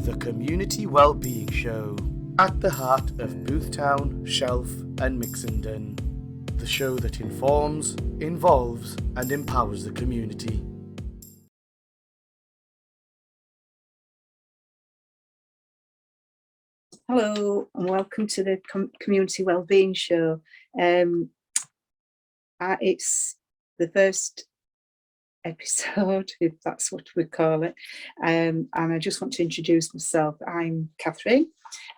The Community Wellbeing Show, at the heart of Boothtown, Shelf and Mixenden. The show that informs, involves and empowers the community. Hello and welcome to the Community Wellbeing Show. It's the first episode, if that's what we call it, and I just want to introduce myself. I'm Cathryn,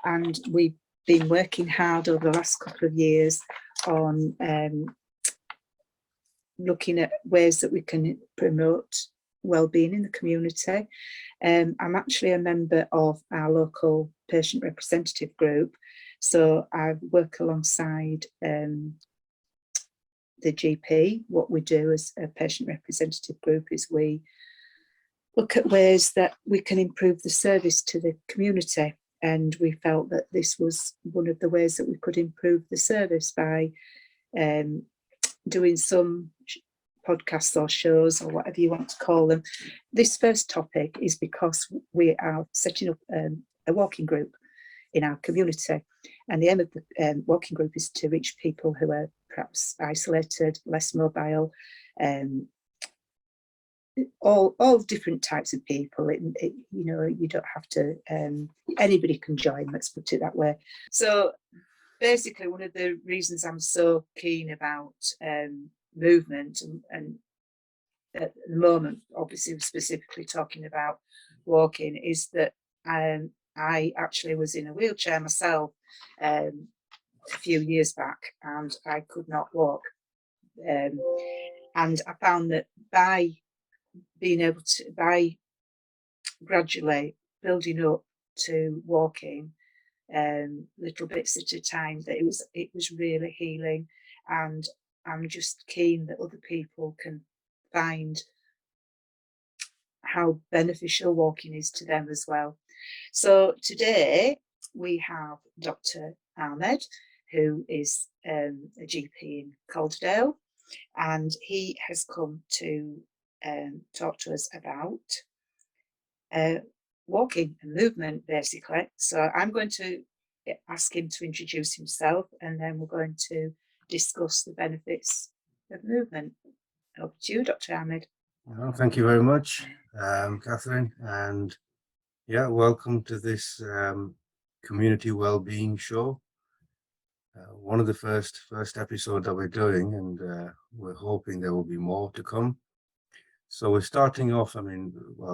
and we've been working hard over the last couple of years on looking at ways that we can promote wellbeing in the community. I'm actually a member of our local patient representative group, so I work alongside the GP. What we do as a patient representative group is we look at ways that we can improve the service to the community, and we felt that this was one of the ways that we could improve the service by doing some podcasts or shows or whatever you want to call them. This first topic is because we are setting up a walking group in our community, and the aim of the walking group is to reach people who are perhaps isolated, less mobile, all different types of people. You don't have to, anybody can join, let's put it that way. So basically, one of the reasons I'm so keen about movement and at the moment, obviously specifically talking about walking, is that I actually was in a wheelchair myself a few years back, and I could not walk, and I found that by gradually building up to walking little bits at a time, that it was really healing, and I'm just keen that other people can find how beneficial walking is to them as well. So today we have Dr. Ahmed, who is a GP in Calderdale, and he has come to talk to us about walking and movement, basically. So I'm going to ask him to introduce himself, and then we're going to discuss the benefits of movement. Over to you, Dr. Ahmed. Well, thank you very much, Cathryn, and welcome to this Community Wellbeing Show. One of the first episodes that we're doing, and we're hoping there will be more to come. So we're starting off,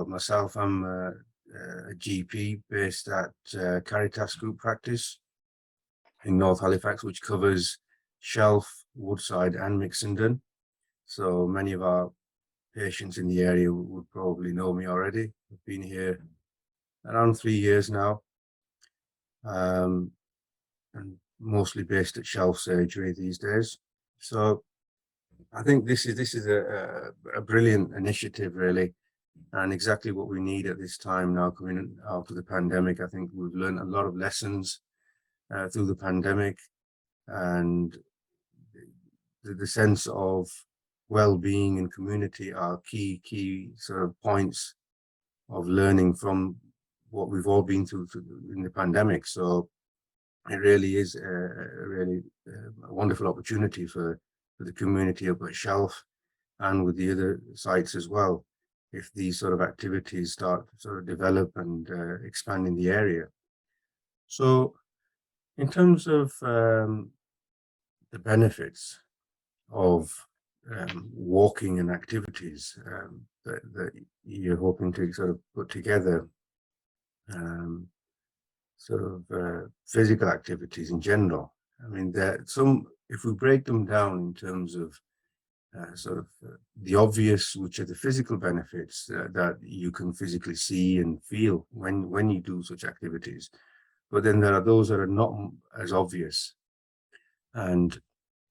myself, I'm a GP based at Caritas group practice in North Halifax, which covers Shelf, Woodside and Mixenden. So many of our patients in the area would probably know me already. I've been here around 3 years now, and mostly based at Shelf Surgery these days. So I think this is a brilliant initiative, really, and exactly what we need at this time now, coming after the pandemic. I think we've learned a lot of lessons through the pandemic, and the sense of well-being and community are key sort of points of learning from what we've all been through in the pandemic. So it really is a wonderful opportunity for the community up at Shelf and with the other sites as well, if these sort of activities start to sort of develop and expand in the area. So in terms of the benefits of walking and activities that you're hoping to sort of put together, physical activities in general. I mean, if we break them down in terms of the obvious, which are the physical benefits that you can physically see and feel when you do such activities, but then there are those that are not as obvious, and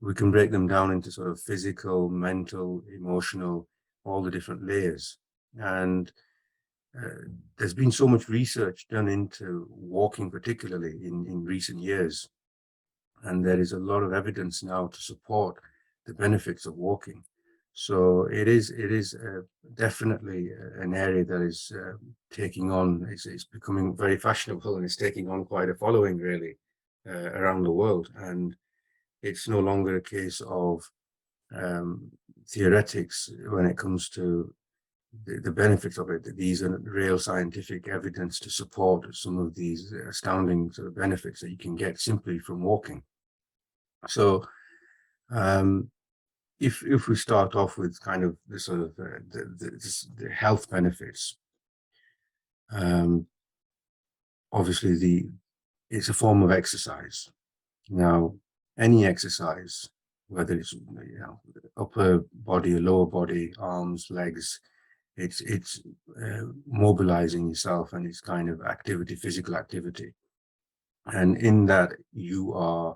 we can break them down into sort of physical, mental, emotional, all the different layers. And there's been so much research done into walking, particularly in recent years, and there is a lot of evidence now to support the benefits of walking. So it is definitely an area that is taking on, it's becoming very fashionable, and it's taking on quite a following really around the world. And it's no longer a case of theoretics when it comes to the benefits of it. These are real scientific evidence to support some of these astounding sort of benefits that you can get simply from walking. So if we start off with kind of the sort of the health benefits, obviously it's a form of exercise. Now, any exercise, whether it's upper body or lower body, arms, legs, it's mobilizing yourself, and it's kind of activity, physical activity. And in that, you are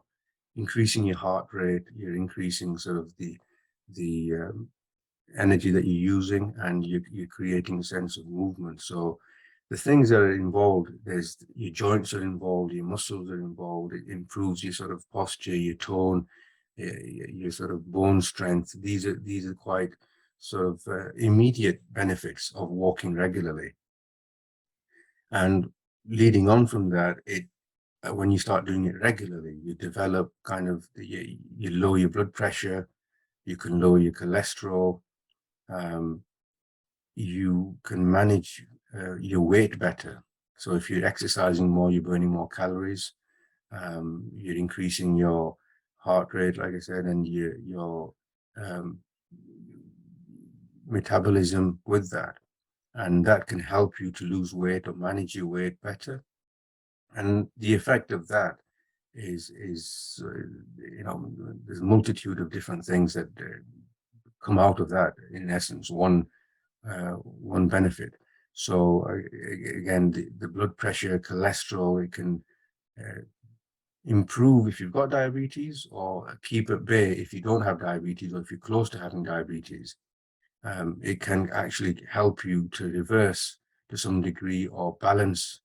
increasing your heart rate, you're increasing sort of the energy that you're using, and you're creating a sense of movement. So the things that are involved, there's your joints are involved, your muscles are involved, it improves your sort of posture, your tone, your sort of bone strength. These are quite sort of immediate benefits of walking regularly. And leading on from that, when you start doing it regularly, you develop kind of you lower your blood pressure, you can lower your cholesterol, you can manage your weight better. So if you're exercising more, you're burning more calories, you're increasing your heart rate, like I said, and your metabolism with that. And that can help you to lose weight or manage your weight better. And the effect of that is there's a multitude of different things that come out of that. In essence, one benefit. So again, the blood pressure, cholesterol, it can improve if you've got diabetes, or keep at bay if you don't have diabetes, or if you're close to having diabetes. It can actually help you to reverse to some degree or balance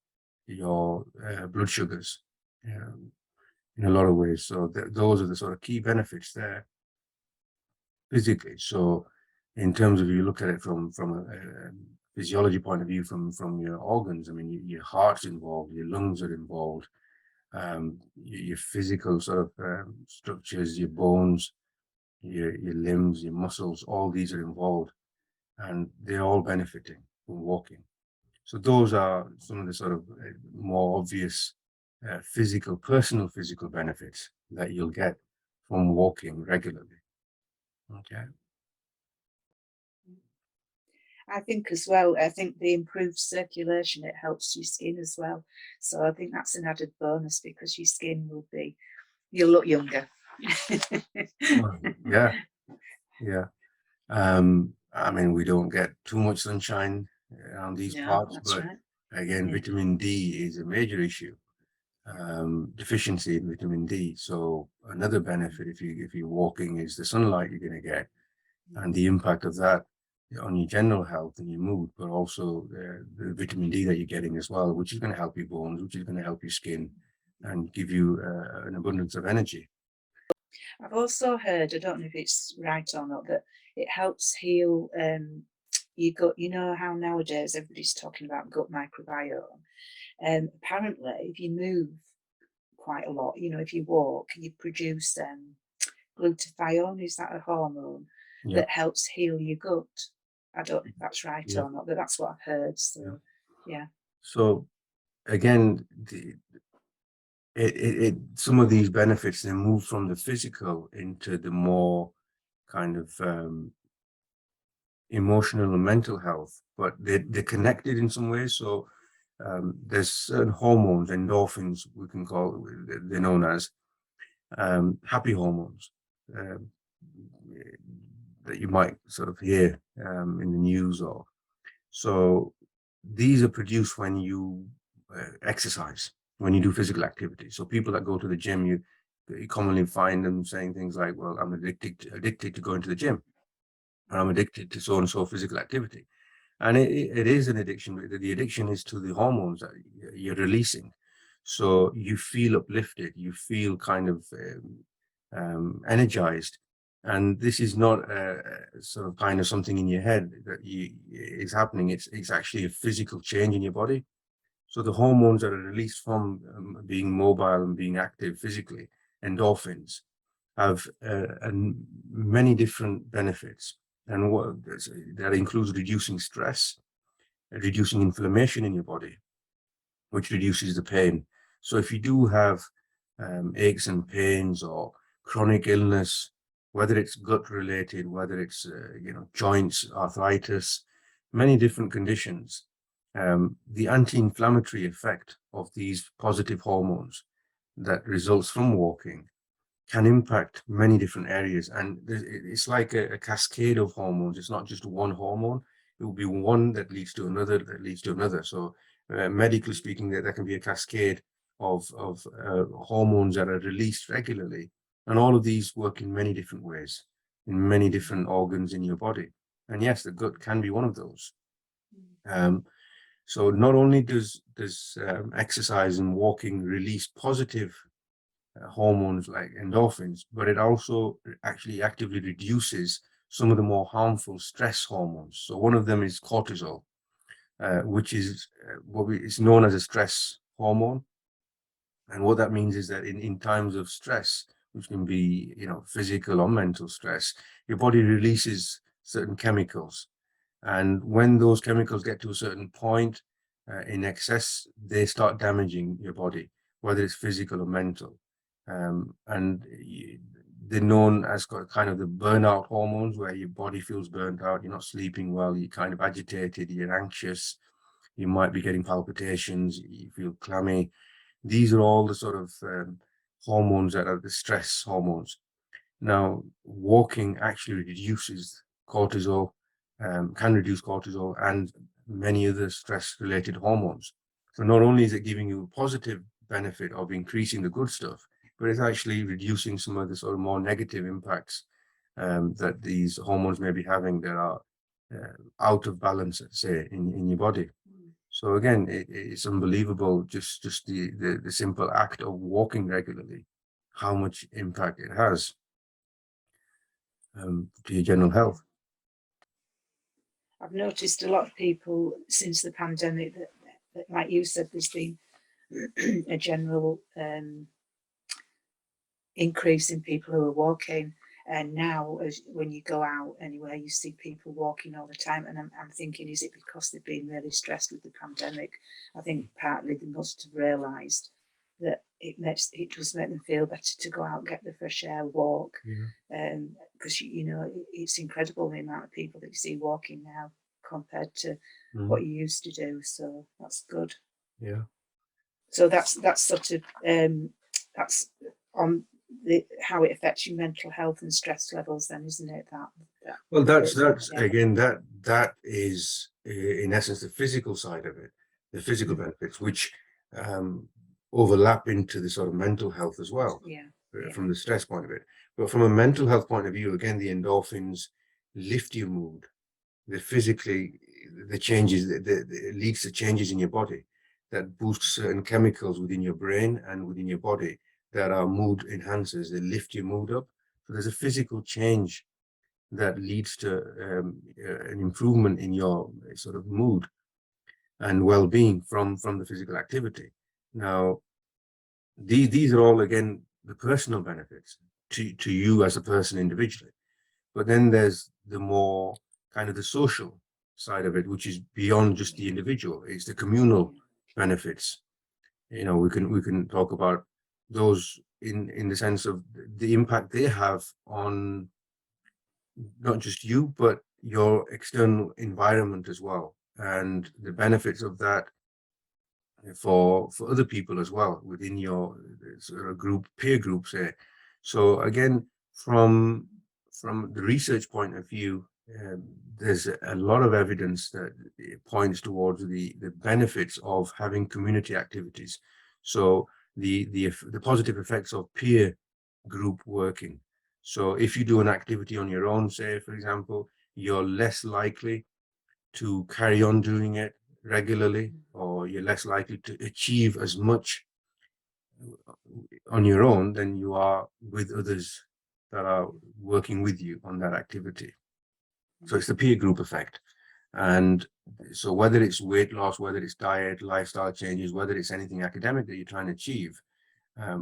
your blood sugars in a lot of ways. So those are the sort of key benefits there physically. So in terms of, you look at it from a physiology point of view, from your organs, I mean, your heart's involved, your lungs are involved, your physical sort of structures, your bones, your limbs, your muscles, all these are involved, and they're all benefiting from walking. So those are some of the sort of more obvious personal physical benefits that you'll get from walking regularly. Okay. I think as well, I think the improved circulation, it helps your skin as well. So I think that's an added bonus, because your skin you'll look younger. Yeah. I mean, we don't get too much sunshine around these parts, but right. Again, vitamin D is a major issue. Deficiency in vitamin D. So another benefit if you're walking is the sunlight you're going to get, and the impact of that on your general health and your mood, but also the vitamin D that you're getting as well, which is going to help your bones, which is going to help your skin, and give you an abundance of energy. I've also heard, I don't know if it's right or not, that it helps heal your gut. You know how nowadays everybody's talking about gut microbiome. Apparently, if you move quite a lot, if you walk, you produce glutathione. Is that a hormone that helps heal your gut? I don't know if that's right or not, but that's what I've heard. So, yeah. So again, some of these benefits then move from the physical into the more kind of emotional and mental health, but they're connected in some ways. So there's certain hormones, endorphins, we can call it, they're known as happy hormones, that you might sort of hear in the news. Or so these are produced when you exercise, when you do physical activity. So people that go to the gym, you commonly find them saying things like, well, I'm addicted to going to the gym, and I'm addicted to so and so physical activity. And it is an addiction. The addiction is to the hormones that you're releasing. So you feel uplifted, you feel kind of energized, And this is not sort of kind of something in your head that is happening. It's actually a physical change in your body. So the hormones that are released from being mobile and being active physically, endorphins, have many different benefits. And that includes reducing stress, reducing inflammation in your body, which reduces the pain. So if you do have aches and pains or chronic illness, whether it's gut related, whether it's joints, arthritis, many different conditions, the anti-inflammatory effect of these positive hormones that results from walking can impact many different areas. And it's like a cascade of hormones. It's not just one hormone. It will be one that leads to another, that leads to another. So medically speaking, there can be a cascade of hormones that are released regularly. And all of these work in many different ways, in many different organs in your body. And yes, the gut can be one of those. So not only does exercise and walking release positive hormones like endorphins, but it also actually actively reduces some of the more harmful stress hormones. So one of them is cortisol, which is what is known as a stress hormone. And what that means is that in times of stress, which can be physical or mental stress, your body releases certain chemicals. And when those chemicals get to a certain point in excess, they start damaging your body, whether it's physical or mental. And they're known as kind of the burnout hormones, where your body feels burnt out, you're not sleeping well, you're kind of agitated, you're anxious, you might be getting palpitations, you feel clammy. These are all the sort of hormones that are the stress hormones. Now, walking actually reduces cortisol, can reduce cortisol and many other stress-related hormones. So not only is it giving you a positive benefit of increasing the good stuff, but it's actually reducing some of the sort of more negative impacts that these hormones may be having that are out of balance, let's say, in your body. So again, it's unbelievable, just the simple act of walking regularly, how much impact it has to your general health. I've noticed a lot of people since the pandemic that like you said, there's been a general increase in people who are walking. And now, when you go out anywhere, you see people walking all the time. And I'm thinking, is it because they've been really stressed with the pandemic? I think partly they must have realised that it does make them feel better to go out, get the fresh air, walk. Because it's incredible the amount of people that you see walking now compared to what you used to do. So that's good. Yeah. So that's sort of that's on how it affects your mental health and stress levels, then, isn't it? Well, that's again, that is in essence the physical side of it, the physical benefits, which overlap into the sort of mental health as well. From the stress point of it. But from a mental health point of view, again, the endorphins lift your mood. The changes, it leads to changes in your body that boost certain chemicals within your brain and within your body that are mood enhancers. They lift your mood up. So there's a physical change that leads to an improvement in your sort of mood and well-being from the physical activity. Now, these are all, again, the personal benefits to you as a person individually. But then there's the more kind of the social side of it, which is beyond just the individual. It's the communal benefits. We can talk about those in the sense of the impact they have on not just you, but your external environment as well, and the benefits of that for other people as well within your sort of peer group, say. So again, from the research point of view, there's a lot of evidence that points towards the benefits of having community activities. So the positive effects of peer group working. So if you do an activity on your own, say, for example, you're less likely to carry on doing it regularly, or you're less likely to achieve as much on your own than you are with others that are working with you on that activity. So it's the peer group effect. And so whether it's weight loss, whether it's diet, lifestyle changes, whether it's anything academic that you're trying to achieve,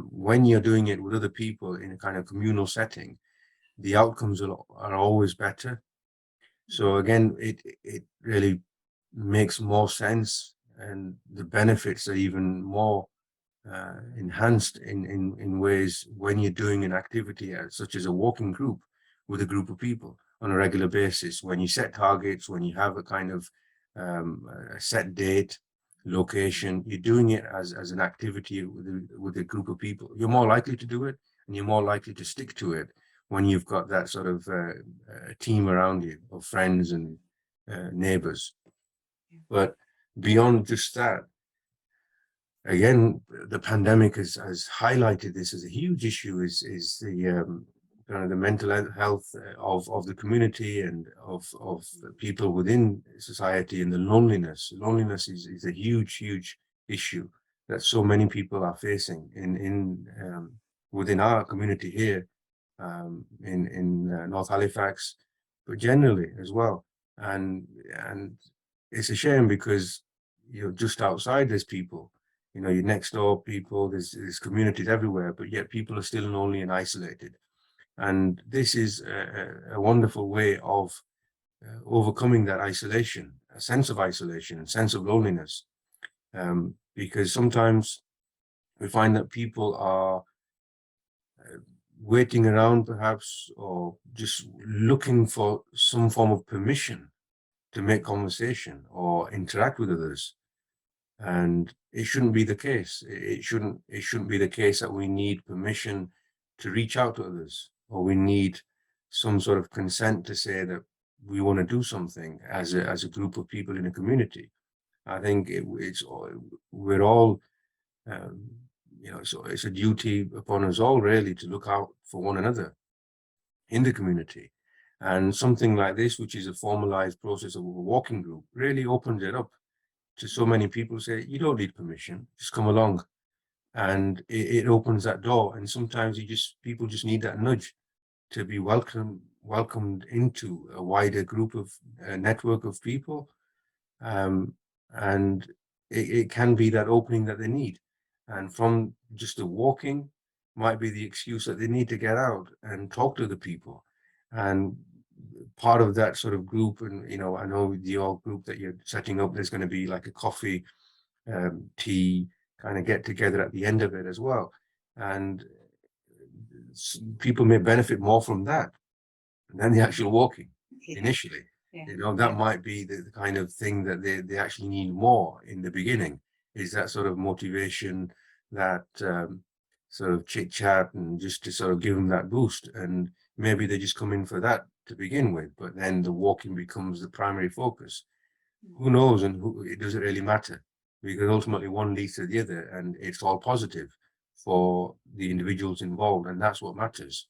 when you're doing it with other people in a kind of communal setting, the outcomes are always better. So again, it really makes more sense, and the benefits are even more enhanced in ways when you're doing an activity such as a walking group with a group of people on a regular basis. When you set targets, when you have a kind of a set date, location, you're doing it as an activity with a group of people. You're more likely to do it, and you're more likely to stick to it when you've got that sort of team around you of friends and neighbors. But beyond just that, again, the pandemic has highlighted this as a huge issue, is the kind of the mental health of the community and of people within society, and the loneliness. Loneliness is a huge issue that so many people are facing in within our community here in North Halifax, but generally as well. And it's a shame because you're just outside, there's people, your next door people, there's communities everywhere, but yet people are still lonely and isolated. And this is a wonderful way of overcoming that isolation, a sense of isolation, a sense of loneliness, because sometimes we find that people are waiting around perhaps, or just looking for some form of permission to make conversation or interact with others. And it shouldn't be the case. It shouldn't be the case that we need permission to reach out to others, or we need some sort of consent to say that we want to do something as a group of people in a community. I think we're all, so it's a duty upon us all really to look out for one another in the community. And something like this, which is a formalized process of a walking group, really opens it up to so many people. Say, you don't need permission, just come along. And it opens that door. And sometimes people just need that nudge to be welcomed into a wider group of network of people. And it can be that opening that they need. And from just the walking might be the excuse that they need to get out and talk to the people. And part of that sort of group, and I know your group that you're setting up, there's going to be like a coffee, tea kind of get together at the end of it as well. And people may benefit more from that than the actual walking initially. That might be the kind of thing that they actually need more in the beginning, is that sort of motivation, that sort of chit chat, and just to sort of give them that boost. And maybe they just come in for that to begin with, but then the walking becomes the primary focus. Who knows? And it doesn't really matter, because ultimately one leads to the other, and it's all positive for the individuals involved, and that's what matters.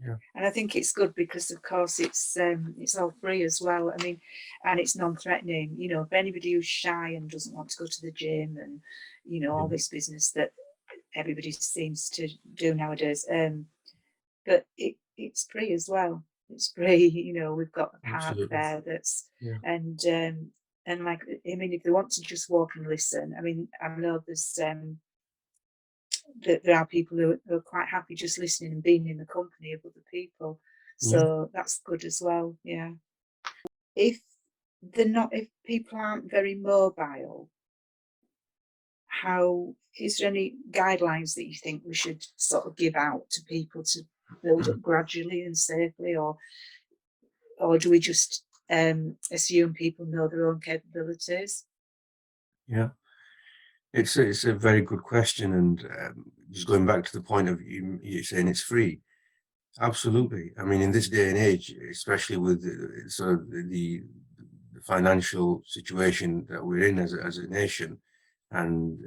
Yeah. And I think it's good because, of course, it's all free as well. I mean, and it's non-threatening. If anybody who's shy and doesn't want to go to the gym, and all this business that everybody seems to do nowadays, but it's free as well. It's free. We've got a park there that's, and like, I mean, if they want to just walk and listen, I mean, I know there's there are people who are quite happy just listening and being in the company of other people. So that's good as well. Yeah. If people aren't very mobile, is there any guidelines that you think we should sort of give out to people to build up gradually and safely, or do we just assume people know their own capabilities? Yeah. It's a very good question, and just going back to the point of you saying it's free. Absolutely. I mean, in this day and age, especially with the financial situation that we're in as a nation, and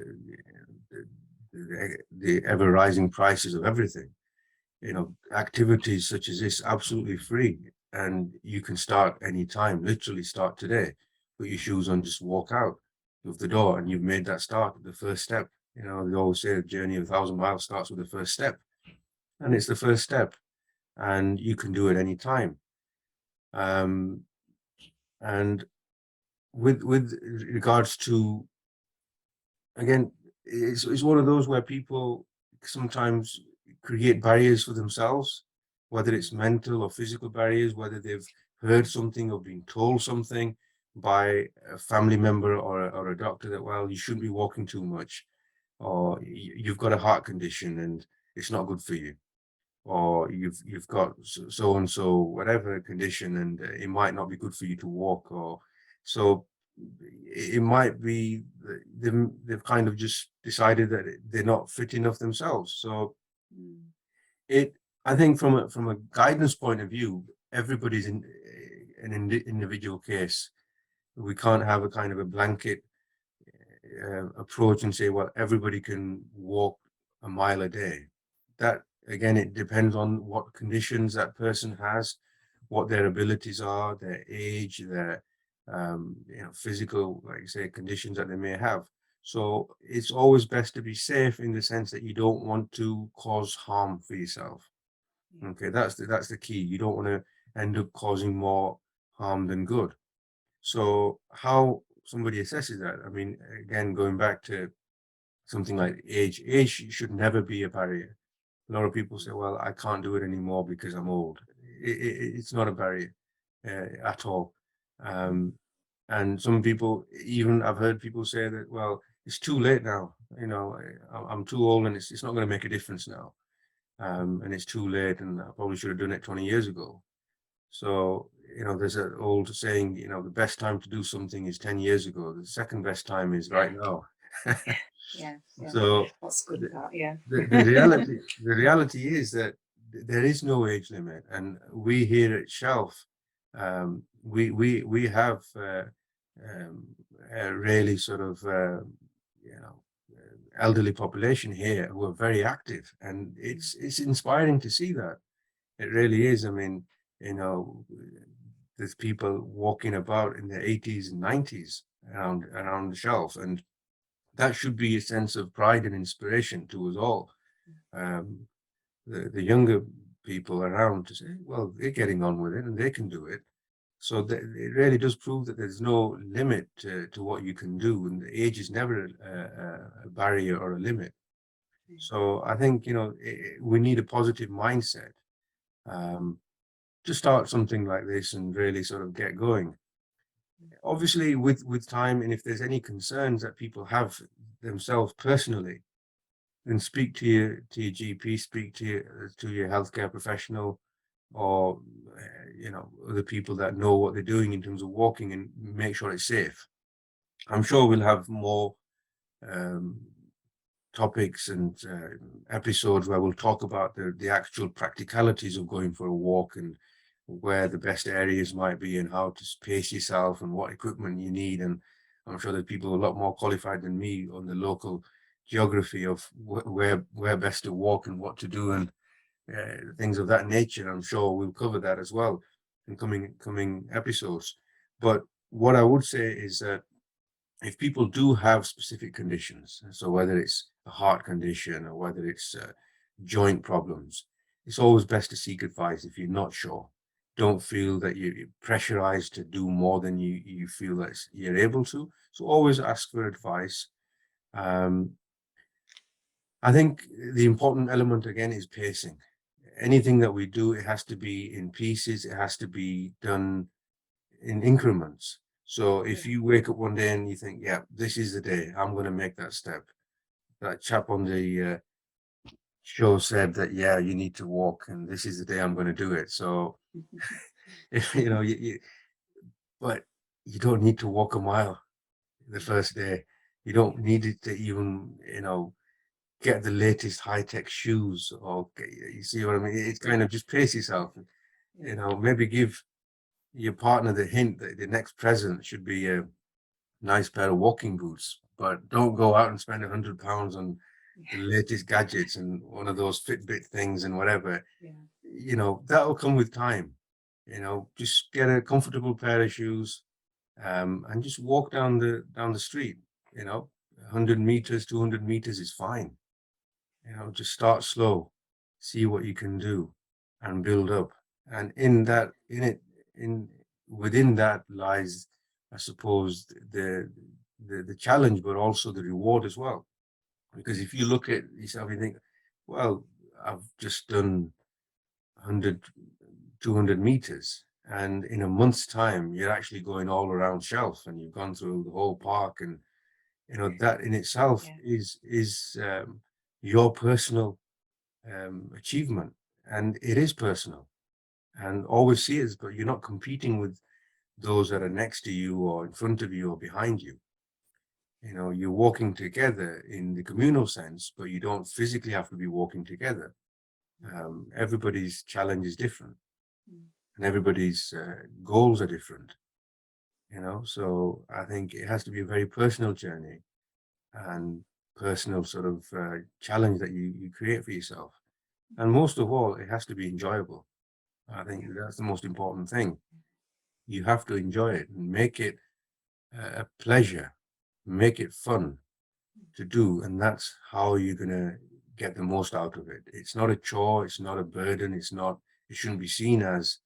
the ever rising prices of everything, activities such as this, absolutely free, and you can start anytime. Literally start today. Put your shoes on, just walk out of the door, and you've made that start, the first step. They always say the journey of 1,000 miles starts with the first step. and it's the first step, and you can do it any time. And with regards to, again, it's one of those where people sometimes create barriers for themselves, whether it's mental or physical barriers, whether they've heard something or been told something by a family member or a doctor that, well, you shouldn't be walking too much, or you've got a heart condition and it's not good for you, or you've got so and so whatever condition and it might not be good for you to walk, or so it might be they've kind of just decided that they're not fit enough themselves. So it, I think from a guidance point of view, everybody's in an individual case. We can't have a kind of a blanket approach and say, well, everybody can walk a mile a day. That, again, it depends on what conditions that person has, what their abilities are, their age, their physical, like you say, conditions that they may have. So it's always best to be safe in the sense that you don't want to cause harm for yourself. Okay, that's the key. You don't want to end up causing more harm than good. So how somebody assesses that? I mean, again, going back to something like age should never be a barrier. A lot of people say, well, I can't do it anymore because I'm old. It's not a barrier at all. And some people, even I've heard people say that, well, it's too late now. You know, I'm too old and it's not going to make a difference now. And it's too late and I probably should have done it 20 years ago. So, there's an old saying, the best time to do something is 10 years ago. The second best time is right now. Yeah. So That's good. Yeah. the reality is that there is no age limit, and we here at Shelf, we have a really sort of elderly population here who are very active, and it's inspiring to see that. It really is. I mean, there's people walking about in their 80s and 90s around the Shelf, and that should be a sense of pride and inspiration to us all. The younger people around to say, well, they're getting on with it and they can do it. So it really does prove that there's no limit to what you can do, and the age is never a barrier or a limit. So I think, we need a positive mindset to start something like this and really sort of get going. Obviously, with time, and if there's any concerns that people have themselves personally, then speak to your GP, speak to your healthcare professional, or other people that know what they're doing in terms of walking, and make sure it's safe. I'm sure we'll have more topics and episodes where we'll talk about the actual practicalities of going for a walk and where the best areas might be and how to pace yourself and what equipment you need. And I'm sure that people are a lot more qualified than me on the local geography of where best to walk and what to do and things of that nature. I'm sure we'll cover that as well in coming episodes. But what I would say is that if people do have specific conditions, so whether it's a heart condition or whether it's joint problems, it's always best to seek advice if you're not sure. Don't feel that you're pressurized to do more than you feel that you're able to. So always ask for advice. I think the important element again is pacing. Anything that we do, it has to be in pieces. It has to be done in increments. So if you wake up one day and you think, yeah, this is the day, I'm going to make that step. That chap on the show said that, yeah, you need to walk and this is the day I'm going to do it. So, but you don't need to walk a mile the first day. You don't need it to even, get the latest high-tech shoes, or you see what I mean? It's kind of just pace yourself, maybe give your partner the hint that the next present should be a nice pair of walking boots, but don't go out and spend £100 on the latest gadgets and one of those Fitbit things and whatever. That'll come with time. Just get a comfortable pair of shoes, and just walk down the street. 100 meters, 200 meters is fine. Just start slow, see what you can do and build up. And within that lies, I suppose, the challenge, but also the reward as well. Because if you look at yourself, you think, well, I've just done 100, 200 meters. And in a month's time, you're actually going all around Shelf and you've gone through the whole park. And, that in itself is your personal achievement. And it is personal. And always see it, but you're not competing with those that are next to you or in front of you or behind you. You're walking together in the communal sense, but you don't physically have to be walking together. Everybody's challenge is different, and everybody's goals are different. So I think it has to be a very personal journey and personal sort of challenge that you create for yourself. And most of all, it has to be enjoyable. I think that's the most important thing. You have to enjoy it and make it a pleasure, make it fun to do, and that's how you're going to get the most out of it. It's not a chore, it's not a burden, it shouldn't be seen as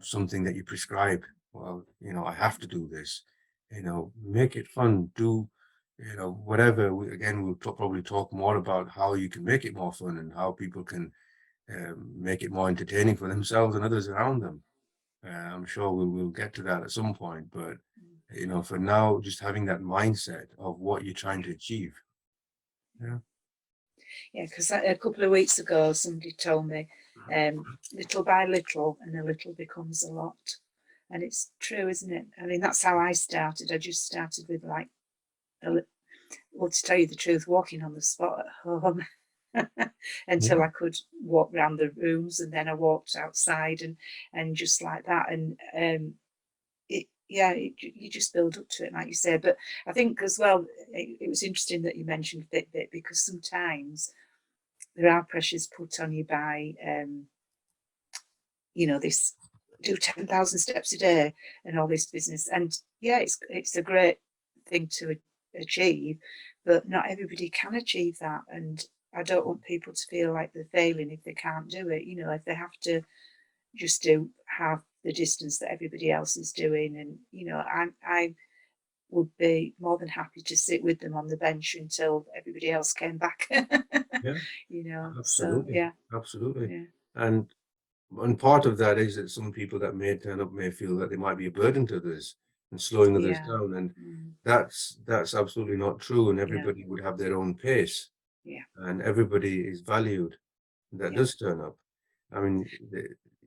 something that you prescribe. Well, I have to do this. Make it fun, do whatever. We'll probably talk more about how you can make it more fun and how people can make it more entertaining for themselves and others around them. I'm sure we'll get to that at some point, but for now, just having that mindset of what you're trying to achieve. Yeah, because a couple of weeks ago, somebody told me, little by little, and a little becomes a lot. And it's true, isn't it? I mean, that's how I started. I just started with well, to tell you the truth, walking on the spot at home until I could walk around the rooms, and then I walked outside and just like that. And you just build up to it, like you said. But I think as well, it was interesting that you mentioned Fitbit, because sometimes there are pressures put on you by, this do 10,000 steps a day and all this business. And yeah, it's a great thing to achieve, but not everybody can achieve that. And I don't want people to feel like they're failing if they can't do it. If they have to just do half the distance that everybody else is doing. And, I would be more than happy to sit with them on the bench until everybody else came back. Absolutely. So, yeah. Absolutely. Yeah. And part of that is that some people that may turn up may feel that they might be a burden to others and slowing others down. And that's absolutely not true. And everybody would have their own pace. Yeah. And everybody is valued that does turn up. I mean,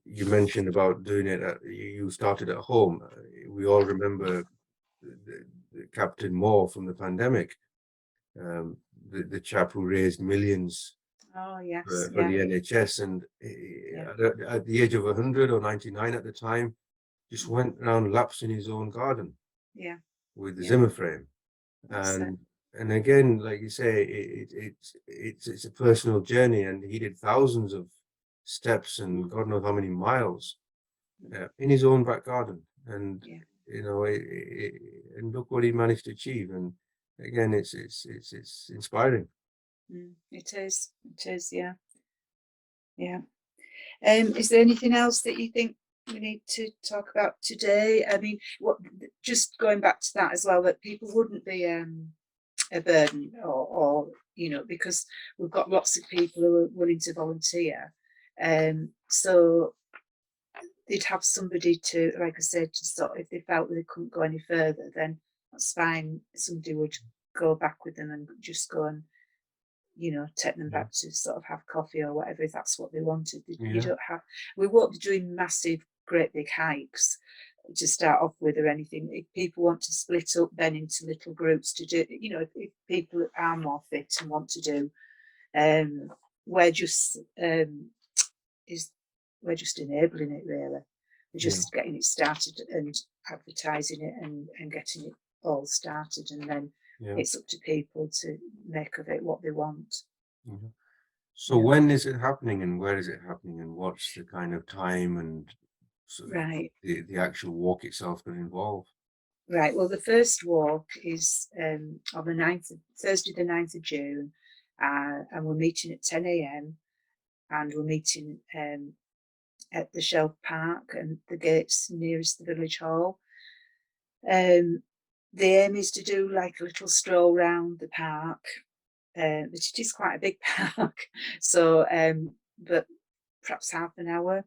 you mentioned about doing it you started at home. We all remember the Captain Moore from the pandemic, the chap who raised millions for the NHS, and at the age of 100 or 99 at the time, just went around laps in his own garden with the Zimmer frame. And again, like you say, it's a personal journey, and he did thousands of steps and God knows how many miles in his own back garden. And and look what he managed to achieve. And again, it's inspiring. It is, yeah. Is there anything else that you think we need to talk about today? I mean, just going back to that as well, that people wouldn't be a burden, or because we've got lots of people who are willing to volunteer, so they'd have somebody to, like I said, to sort of, if they felt that they couldn't go any further, then that's fine. Somebody would go back with them and just go and take them back to sort of have coffee or whatever, if that's what they wanted. You don't have, we won't be doing massive, great big hikes to start off with or anything. If people want to split up then into little groups to do, if people are more fit and want to do, we're just enabling it, really. We're just getting it started and advertising it and getting it all started, and then it's up to people to make of it what they want. So when is it happening, and where is it happening, and what's the kind of time and the actual walk itself going to involve? Right, well, the first walk is on the Thursday the 9th of June, and we're meeting at 10 a.m. and we're meeting at the Shelf Park and the gates nearest the village hall. The aim is to do like a little stroll round the park, which it is quite a big park. So, but perhaps half an hour.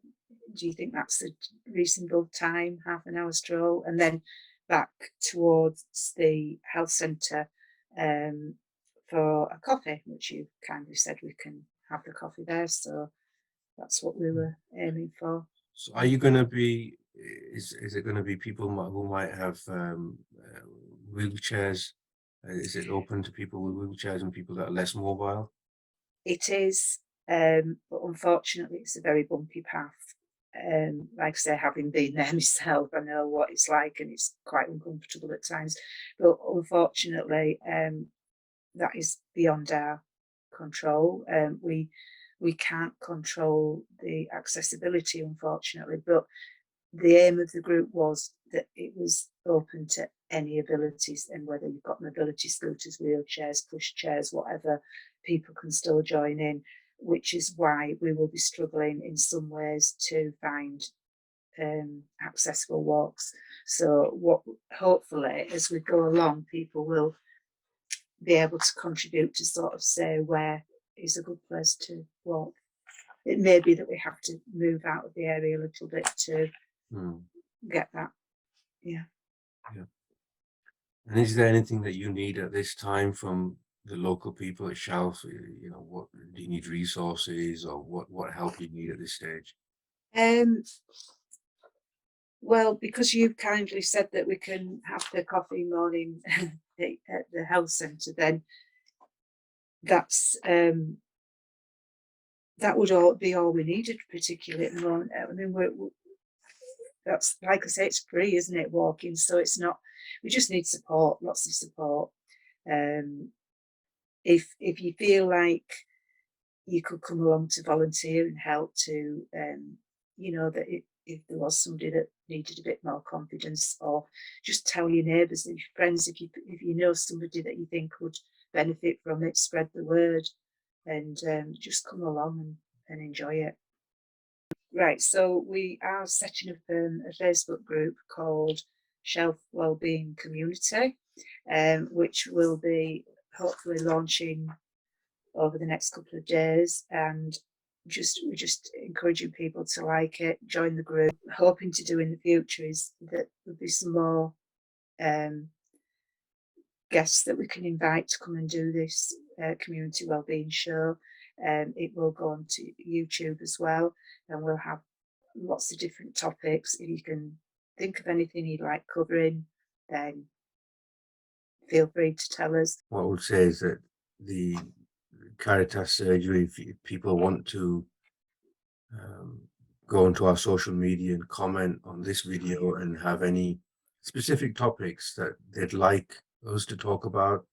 Do you think that's a reasonable time? Half an hour stroll, and then back towards the health centre for a coffee, which you kindly said we can have the coffee there. So that's what we were aiming for. So are you going to be, is it going to be people who might have wheelchairs? Is it open to people with wheelchairs and people that are less mobile? It is, but unfortunately it's a very bumpy path. Like I say, having been there myself, I know what it's like, and it's quite uncomfortable at times. But unfortunately, that is beyond our control. We can't control the accessibility, unfortunately. But the aim of the group was that it was open to any abilities, and whether you've got mobility scooters, wheelchairs, push chairs, whatever, people can still join in. Which is why we will be struggling in some ways to find accessible walks. So what hopefully as we go along, people will be able to contribute to sort of say where is a good place to walk. It may be that we have to move out of the area a little bit to get that. Yeah. And is there anything that you need at this time from the local people at Shelf? You know, what do you need, resources, or what help you need at this stage? Well, because you've kindly said that we can have the coffee morning at the health centre, then that's that would be all we needed, particularly at the moment. I mean, that's, like I say, it's free, isn't it, walking? So it's not. We just need support, lots of support. If you feel like you could come along to volunteer and help to, you know, that if there was somebody that needed a bit more confidence, or just tell your neighbours and your friends, if you know somebody that you think would benefit from it, spread the word, and just come along and enjoy it. Right, so we are setting up a Facebook group called Shelf Wellbeing Community, which will be hopefully launching over the next couple of days, and we're just encouraging people to like it, join the group. Hoping to do in the future is that there'll be some more guests that we can invite to come and do this Community Wellbeing Show. It will go on to YouTube as well, and we'll have lots of different topics. If you can think of anything you'd like covering, then feel free to tell us. What I would say is that the Caritas surgery, if people want to go onto our social media and comment on this video and have any specific topics that they'd like us to talk about,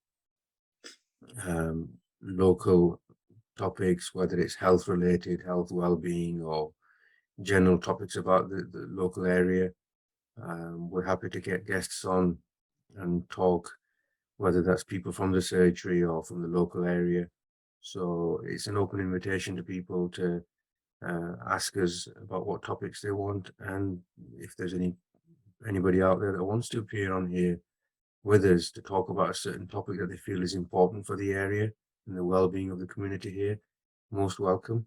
local topics, whether it's health related, health well-being, or general topics about the local area, we're happy to get guests on and talk, whether that's people from the surgery or from the local area. So it's an open invitation to people to ask us about what topics they want, and if there's anybody out there that wants to appear on here with us to talk about a certain topic that they feel is important for the area and the well-being of the community here, most welcome.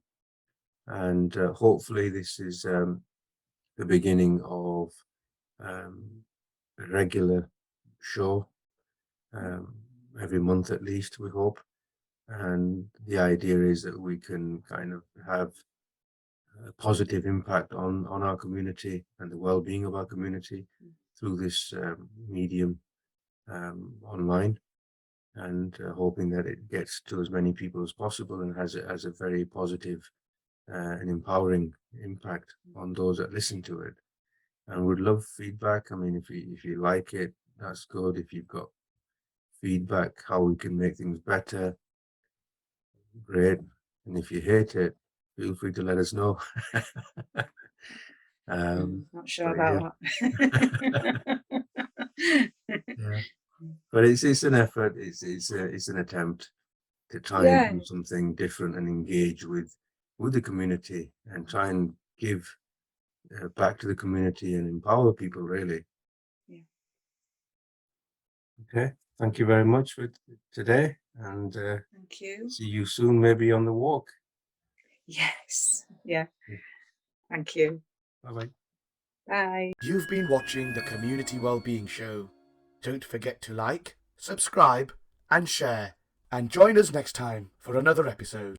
And hopefully this is the beginning of a regular show, every month at least, we hope. And the idea is that we can kind of have a positive impact on our community and the well-being of our community through this medium online, and hoping that it gets to as many people as possible and has a very positive and empowering impact on those that listen to it. And would love feedback. I mean, if you like it, that's good. If you've got feedback how we can make things better, great. And if you hate it, feel free to let us know. Not sure about that. Yeah. But it's an effort. It's an attempt to try and do something different and engage with with the community and try and give back to the community and empower people, really. Yeah. Okay, thank you very much for today, and Thank you. see you soon, maybe on the walk. Yes. Yeah. Thank you. Bye-bye. Bye. You've been watching the Community Wellbeing Show. Don't forget to like, subscribe, and share. And join us next time for another episode.